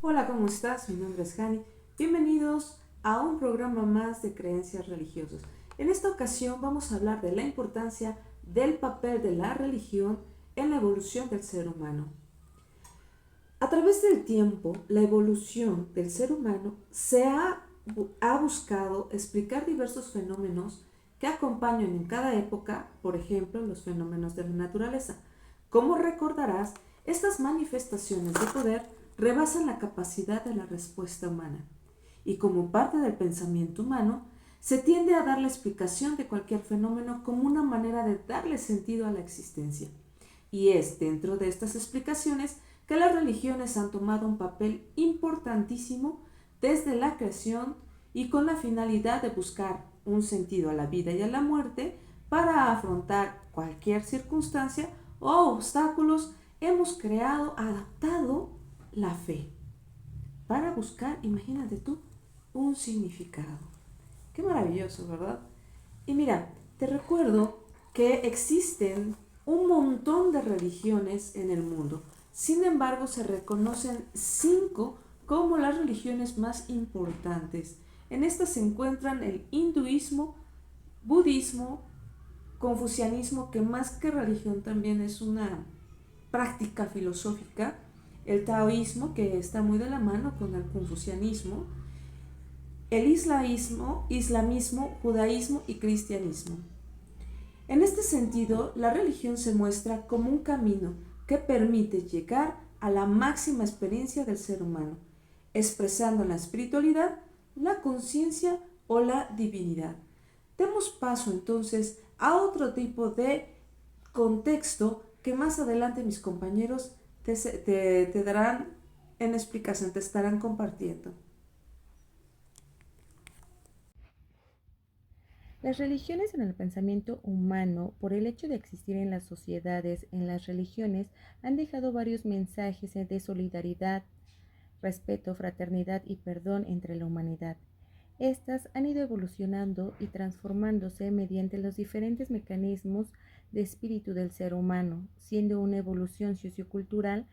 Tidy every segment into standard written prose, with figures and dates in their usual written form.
Hola, ¿cómo estás? Mi nombre es Hani. Bienvenidos a un programa más de creencias religiosas. En esta ocasión vamos a hablar de la importancia del papel de la religión en la evolución del ser humano. A través del tiempo, la evolución del ser humano ha buscado explicar diversos fenómenos que acompañan en cada época, por ejemplo, los fenómenos de la naturaleza. Como recordarás, estas manifestaciones de poder rebasan la capacidad de la respuesta humana. Y como parte del pensamiento humano, se tiende a dar la explicación de cualquier fenómeno como una manera de darle sentido a la existencia. Y es dentro de estas explicaciones que las religiones han tomado un papel importantísimo desde la creación y con la finalidad de buscar un sentido a la vida y a la muerte para afrontar cualquier circunstancia o obstáculos. Hemos adaptado la fe para buscar, imagínate tú, un significado. Qué maravilloso, ¿verdad? Y mira, te recuerdo que existen un montón de religiones en el mundo. Sin embargo, se reconocen 5 como las religiones más importantes. En estas se encuentran el hinduismo, budismo, confucianismo, que más que religión también es una práctica filosófica, el taoísmo, que está muy de la mano con el confucianismo, el islamismo, judaísmo y cristianismo. En este sentido, la religión se muestra como un camino que permite llegar a la máxima experiencia del ser humano, expresando la espiritualidad, la conciencia o la divinidad. Demos paso entonces a otro tipo de contexto que más adelante mis compañeros te darán en explicación, te estarán compartiendo. Las religiones en el pensamiento humano, por el hecho de existir en las sociedades, en las religiones, han dejado varios mensajes de solidaridad, respeto, fraternidad y perdón entre la humanidad. Estas han ido evolucionando y transformándose mediante los diferentes mecanismos de espíritu del ser humano, siendo una evolución sociocultural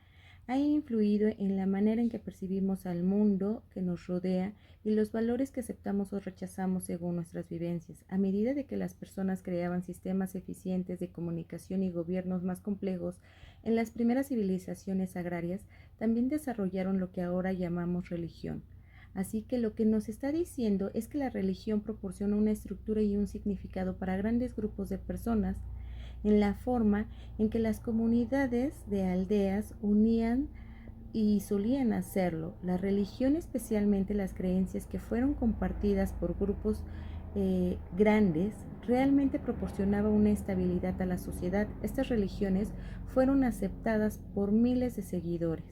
ha influido en la manera en que percibimos al mundo que nos rodea y los valores que aceptamos o rechazamos según nuestras vivencias. A medida de que las personas creaban sistemas eficientes de comunicación y gobiernos más complejos, en las primeras civilizaciones agrarias también desarrollaron lo que ahora llamamos religión. Así que lo que nos está diciendo es que la religión proporciona una estructura y un significado para grandes grupos de personas en la forma en que las comunidades de aldeas unían y solían hacerlo. La religión, especialmente las creencias que fueron compartidas por grupos grandes, realmente proporcionaba una estabilidad a la sociedad. Estas religiones fueron aceptadas por miles de seguidores.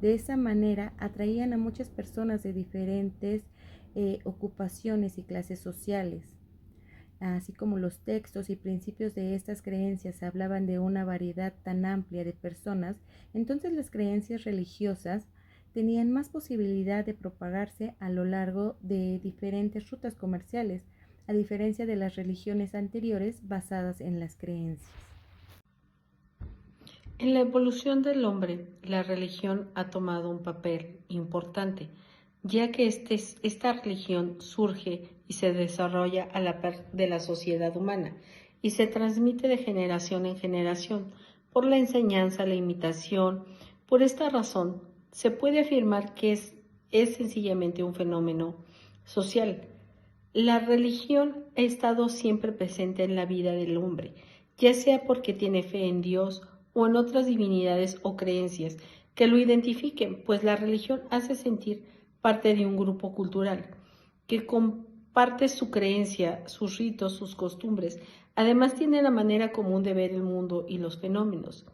De esa manera atraían a muchas personas de diferentes ocupaciones y clases sociales. Así como los textos y principios de estas creencias hablaban de una variedad tan amplia de personas, entonces las creencias religiosas tenían más posibilidad de propagarse a lo largo de diferentes rutas comerciales, a diferencia de las religiones anteriores basadas en las creencias. En la evolución del hombre, la religión ha tomado un papel importante, ya que esta religión surge y se desarrolla a la par de la sociedad humana y se transmite de generación en generación por la enseñanza, la imitación. Por esta razón, se puede afirmar que es sencillamente un fenómeno social. La religión ha estado siempre presente en la vida del hombre, ya sea porque tiene fe en Dios o en otras divinidades o creencias que lo identifiquen, pues la religión hace sentir parte de un grupo cultural que comparte su creencia, sus ritos, sus costumbres. Además tiene la manera común de ver el mundo y los fenómenos.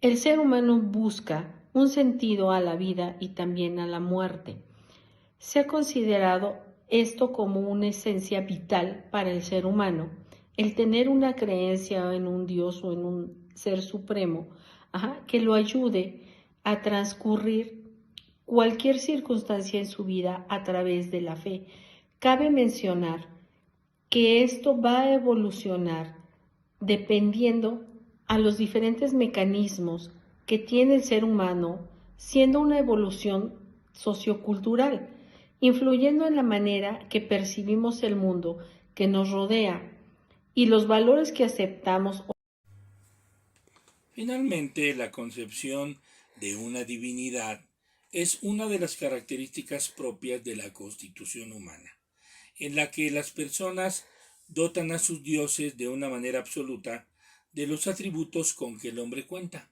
El ser humano busca un sentido a la vida y también a la muerte. Se ha considerado esto como una esencia vital para el ser humano, el tener una creencia en un Dios o en un ser supremo, que lo ayude a transcurrir cualquier circunstancia en su vida a través de la fe. Cabe mencionar que esto va a evolucionar dependiendo a los diferentes mecanismos que tiene el ser humano siendo una evolución sociocultural, influyendo en la manera que percibimos el mundo que nos rodea y los valores que aceptamos. Finalmente, la concepción de una divinidad es una de las características propias de la constitución humana, en la que las personas dotan a sus dioses de una manera absoluta de los atributos con que el hombre cuenta,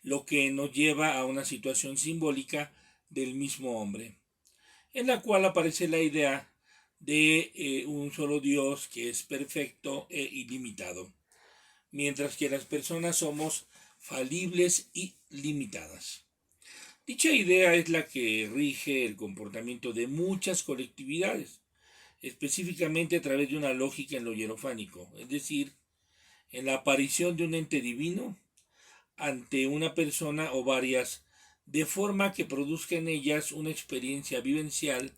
lo que nos lleva a una situación simbólica del mismo hombre, en la cual aparece la idea de un solo Dios que es perfecto e ilimitado, mientras que las personas somos falibles y limitadas. Dicha idea es la que rige el comportamiento de muchas colectividades, específicamente a través de una lógica en lo hierofánico, es decir, en la aparición de un ente divino ante una persona o varias, de forma que produzca en ellas una experiencia vivencial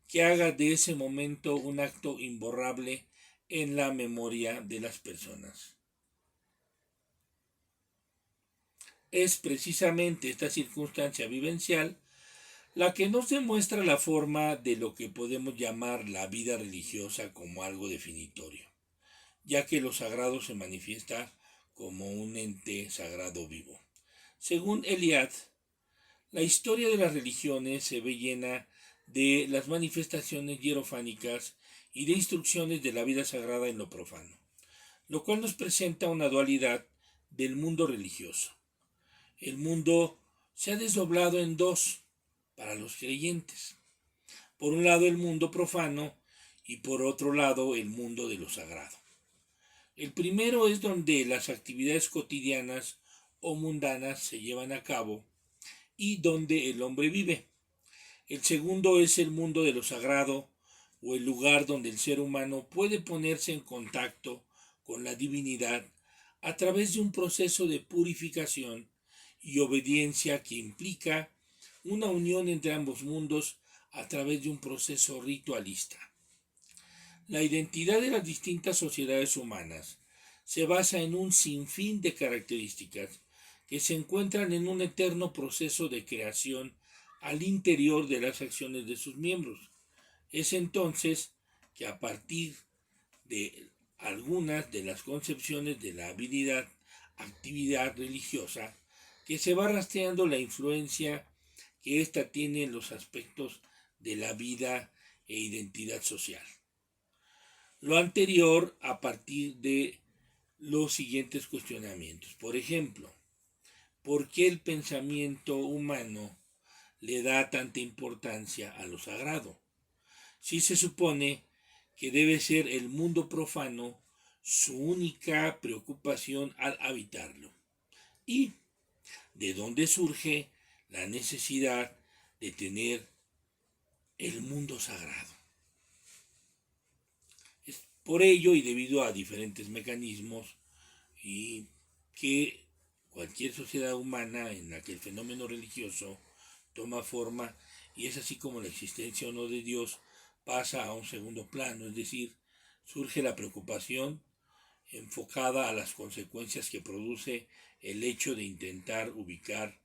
que haga de ese momento un acto imborrable en la memoria de las personas. Es precisamente esta circunstancia vivencial la que nos demuestra la forma de lo que podemos llamar la vida religiosa como algo definitorio, ya que lo sagrado se manifiesta como un ente sagrado vivo. Según Eliade, la historia de las religiones se ve llena de las manifestaciones hierofánicas y de instrucciones de la vida sagrada en lo profano, lo cual nos presenta una dualidad del mundo religioso. El mundo se ha desdoblado en dos para los creyentes. Por un lado el mundo profano y por otro lado el mundo de lo sagrado. El primero es donde las actividades cotidianas o mundanas se llevan a cabo y donde el hombre vive. El segundo es el mundo de lo sagrado o el lugar donde el ser humano puede ponerse en contacto con la divinidad a través de un proceso de purificación y obediencia que implica una unión entre ambos mundos a través de un proceso ritualista. La identidad de las distintas sociedades humanas se basa en un sinfín de características que se encuentran en un eterno proceso de creación al interior de las acciones de sus miembros. Es entonces que a partir de algunas de las concepciones de la habilidad, actividad religiosa, que se va rastreando la influencia que ésta tiene en los aspectos de la vida e identidad social. Lo anterior a partir de los siguientes cuestionamientos. Por ejemplo, ¿por qué el pensamiento humano le da tanta importancia a lo sagrado? Si se supone que debe ser el mundo profano su única preocupación al habitarlo. ¿Y de dónde surge la necesidad de tener el mundo sagrado? Es por ello y debido a diferentes mecanismos y que cualquier sociedad humana en la que el fenómeno religioso toma forma y es así como la existencia o no de Dios pasa a un segundo plano, es decir, surge la preocupación enfocada a las consecuencias que produce el hecho de intentar ubicar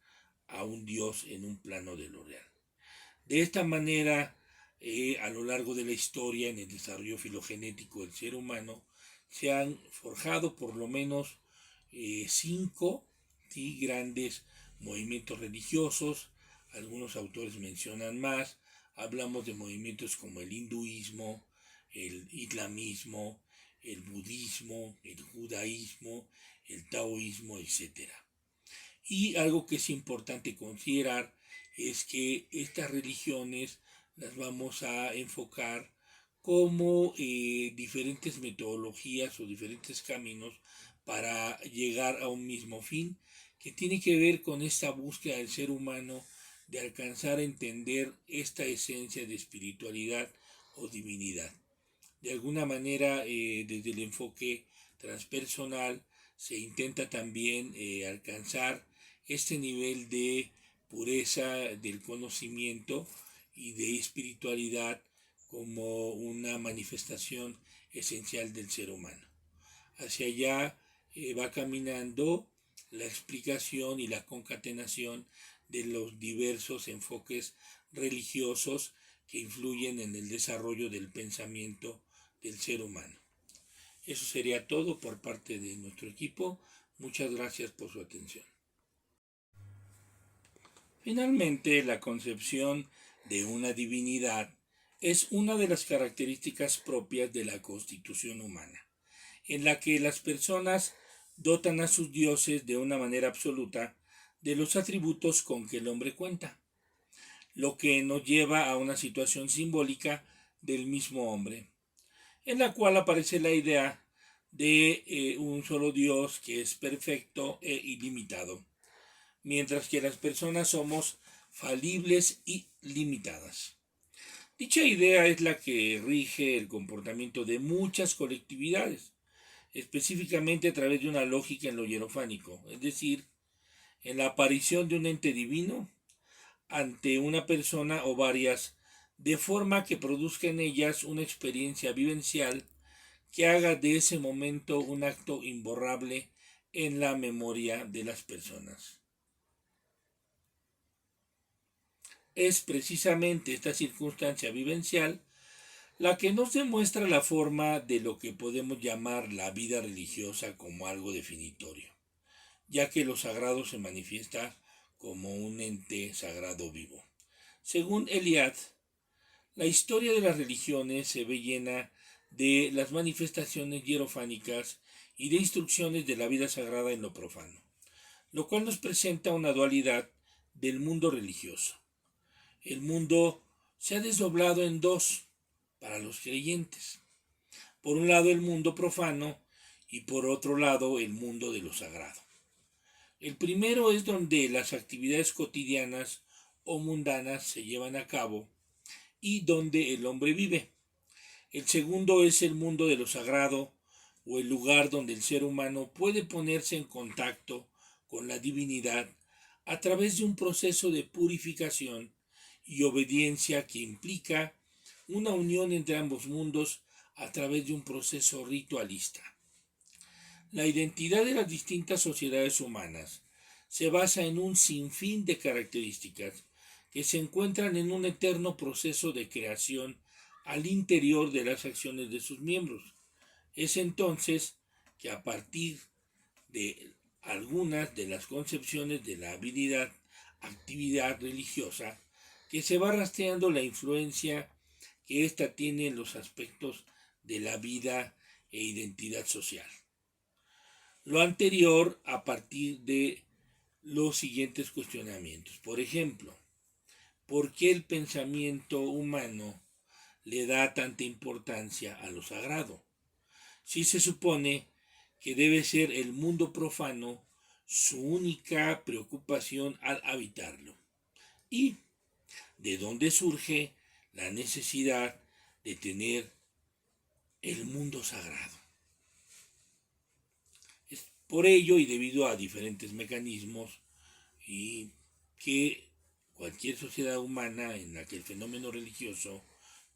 a un Dios en un plano de lo real. De esta manera, a lo largo de la historia, en el desarrollo filogenético del ser humano, se han forjado por lo menos 5 grandes movimientos religiosos. Algunos autores mencionan más. Hablamos de movimientos como el hinduismo, el islamismo, el budismo, el judaísmo, el taoísmo, etc. Y algo que es importante considerar es que estas religiones las vamos a enfocar como diferentes metodologías o diferentes caminos para llegar a un mismo fin que tiene que ver con esta búsqueda del ser humano de alcanzar a entender esta esencia de espiritualidad o divinidad. De alguna manera, desde el enfoque transpersonal, se intenta también alcanzar este nivel de pureza del conocimiento y de espiritualidad como una manifestación esencial del ser humano. Hacia allá va caminando la explicación y la concatenación de los diversos enfoques religiosos que influyen en el desarrollo del pensamiento del ser humano. Eso sería todo por parte de nuestro equipo. Muchas gracias por su atención. Finalmente, la concepción de una divinidad es una de las características propias de la constitución humana, en la que las personas dotan a sus dioses de una manera absoluta de los atributos con que el hombre cuenta, lo que nos lleva a una situación simbólica del mismo hombre, en la cual aparece la idea de un solo Dios que es perfecto e ilimitado, mientras que las personas somos falibles y limitadas. Dicha idea es la que rige el comportamiento de muchas colectividades, específicamente a través de una lógica en lo hierofánico, es decir, en la aparición de un ente divino ante una persona o varias, de forma que produzca en ellas una experiencia vivencial que haga de ese momento un acto imborrable en la memoria de las personas. Es precisamente esta circunstancia vivencial la que nos demuestra la forma de lo que podemos llamar la vida religiosa como algo definitorio, ya que lo sagrado se manifiesta como un ente sagrado vivo. Según Eliade, la historia de las religiones se ve llena de las manifestaciones hierofánicas y de instrucciones de la vida sagrada en lo profano, lo cual nos presenta una dualidad del mundo religioso. El mundo se ha desdoblado en dos para los creyentes. Por un lado el mundo profano y por otro lado el mundo de lo sagrado. El primero es donde las actividades cotidianas o mundanas se llevan a cabo y donde el hombre vive. El segundo es el mundo de lo sagrado, o el lugar donde el ser humano puede ponerse en contacto con la divinidad a través de un proceso de purificación y obediencia que implica una unión entre ambos mundos a través de un proceso ritualista. La identidad de las distintas sociedades humanas se basa en un sinfín de características que se encuentran en un eterno proceso de creación al interior de las acciones de sus miembros. Es entonces que a partir de algunas de las concepciones de la actividad religiosa, que se va rastreando la influencia que ésta tiene en los aspectos de la vida e identidad social. Lo anterior a partir de los siguientes cuestionamientos. Por ejemplo, ¿por qué el pensamiento humano le da tanta importancia a lo sagrado? Si se supone que debe ser el mundo profano su única preocupación al habitarlo. ¿Y de dónde surge la necesidad de tener el mundo sagrado? Es por ello y debido a diferentes mecanismos y que cualquier sociedad humana en la que el fenómeno religioso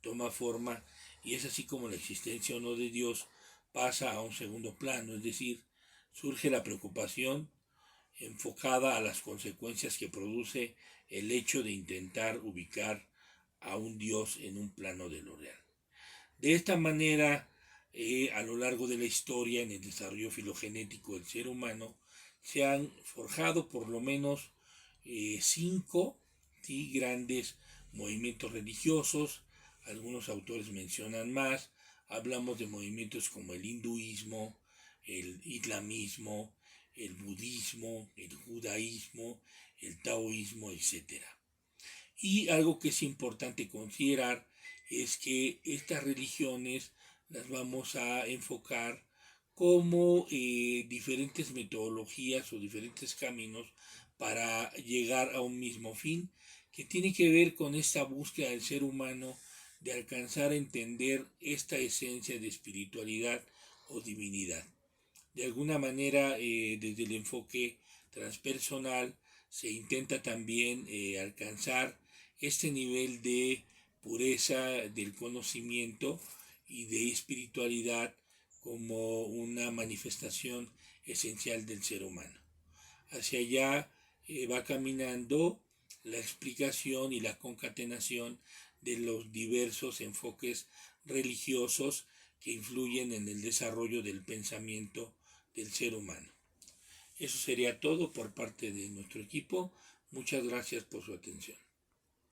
toma forma, y es así como la existencia o no de Dios pasa a un segundo plano, es decir, surge la preocupación enfocada a las consecuencias que produce el hecho de intentar ubicar a un Dios en un plano de lo real. De esta manera, a lo largo de la historia, en el desarrollo filogenético del ser humano, se han forjado por lo menos 5 grandes movimientos religiosos. Algunos autores mencionan más. Hablamos de movimientos como el hinduismo, el islamismo, el budismo, el judaísmo, el taoísmo, etc. Y algo que es importante considerar es que estas religiones las vamos a enfocar como diferentes metodologías o diferentes caminos para llegar a un mismo fin, que tiene que ver con esta búsqueda del ser humano de alcanzar a entender esta esencia de espiritualidad o divinidad. De alguna manera, desde el enfoque transpersonal, se intenta también alcanzar este nivel de pureza del conocimiento y de espiritualidad como una manifestación esencial del ser humano. Hacia allá va caminando la explicación y la concatenación de los diversos enfoques religiosos que influyen en el desarrollo del pensamiento del ser humano. Eso sería todo por parte de nuestro equipo. Muchas gracias por su atención.